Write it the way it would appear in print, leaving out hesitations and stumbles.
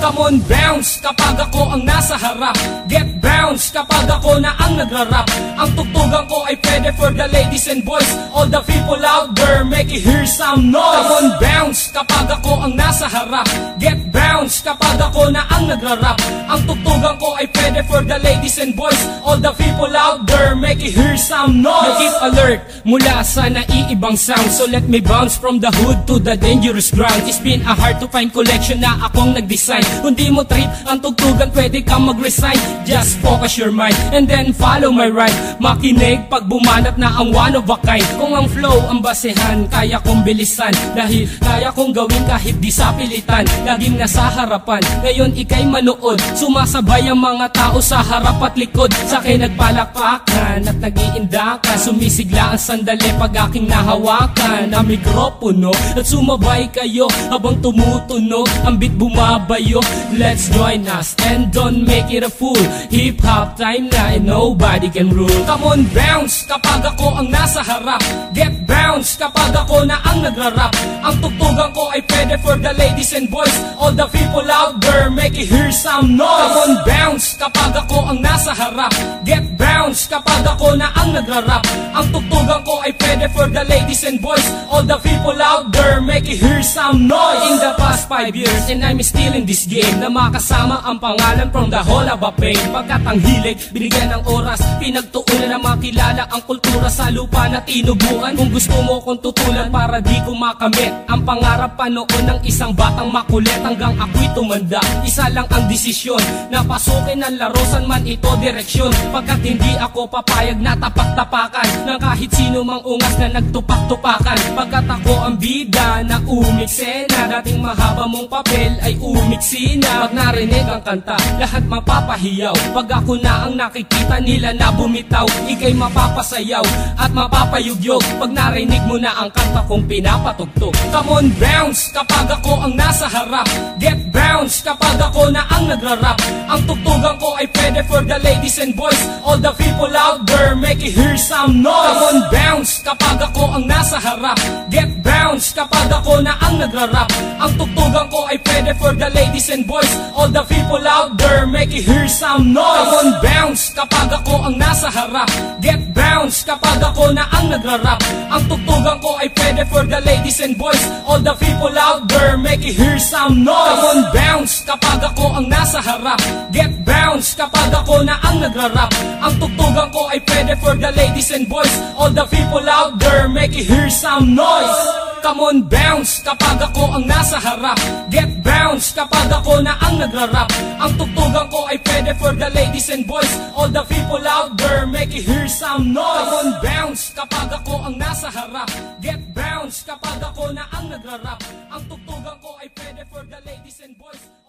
Come on, bounce kapag ako ang nasa harap. Get bounce kapag ako na ang nagrarap. Ang tugtugan ko ay pwede for the ladies and boys. All the people out there, make it hear some noise. Come on, bounce kapag ako ang nasa harap. Get bounce kapag ako na ang nagrarap. Ang tugtugan ko ay pwede for the ladies and boys. All the people out there, make it hear some noise. Keep alert mula sa naiibang sound. So let me bounce from the hood to the dangerous ground. It's been a hard to find collection na akong nag-design. Kung di mo trip ang tugtugan, pwede kang mag-resign. Just focus your mind and then follow my rhyme. Makinig pag bumanat na ang one of a kind. Kung ang flow ang basehan, kaya kong bilisan. Dahil kaya kong gawin kahit di sa pilitan. Laging nasa harapan, ngayon ikay manood. Sumasabay ang mga tao sa harap at likod. Sa akin nagpalakpakan at nag-iindakan. Sumisigla ang sandali pag aking nahawakan na mikropono. At sumabay kayo habang tumutunog ang beat bumabayo. Let's join us and don't make it a fool. Hip-hop time na and nobody can rule. Come on, bounce kapag ako ang nasa harap. Get bounce kapag ako na ang nagrarap. Ang tugtugan ko ay pwede for the ladies and boys. All the people out there, make it hear some noise. Come on, bounce kapag ako ang nasa harap. Get bounce kapag ako na ang nagrarap. Ang tugtugan ko ay pwede for the ladies and boys. All the people out there, make it hear some noise. In the past 5 years and I'm still in this game, na makasama ang pangalan from the whole of a pain. Pagkat ang hilig, binigyan ng oras, pinagtuunan na makilala ang kultura sa lupa na tinubuan. Kung gusto mo kong tutulan para di ko makamit ang pangarap pa noon ng isang batang makulit. Hanggang ako'y tumanda, isa lang ang desisyon, na pasukin ang larusan man ito direksyon. Pagkat hindi ako papayag na tapak-tapakan ng kahit sino mang ungas na nagtupak-tupakan. Pagkat ako ang bida na umiksena, dating mahaba mong papel ay umiksi na. Pag narinig ang kanta, lahat mapapahiyaw. Pag ako na ang nakikita nila na bumitaw, ikay mapapasayaw at mapapayugyog pag narinig mo na ang kanta kong pinapatugtog. Come on, bounce kapag ako ang nasa harap. Get bounce kapag ako na ang nagrarap. Ang tugtugan ko ay pwede for the ladies and boys. All the people out there, make it hear some noise. Come on, bounce kapag ako ang nasa harap. Get bounce kapag ako na ang nagrarap. Ang tugtugan ko ay pwede for the ladies and boys. All the people out there, make it hear some noise. Come on, bounce kapag ako ang nasa harap. Get bounce kapag ako na ang nagrarap. Ang tugtugan ko ay pwede for the ladies and boys. All the people out there, make it hear some noise. Come on, bounce kapag ako ang nasa harap. Get bounce kapag ako na ang nagrarap. Ang tugtugan ko ay pwede for the ladies and boys. All the people out there, make it hear some noise. Come on, bounce kapag ako ang nasa harap. Get bounce kapag ako na ang nagrarap. Ang tugtugan ko ay pwede for the ladies and boys. All the people out there, make it hear some noise. Come on, bounce kapag ako ang nasa harap. Get bounce kapag ako na ang nagrarap. Ang tugtugan ko ay pwede for the ladies and boys.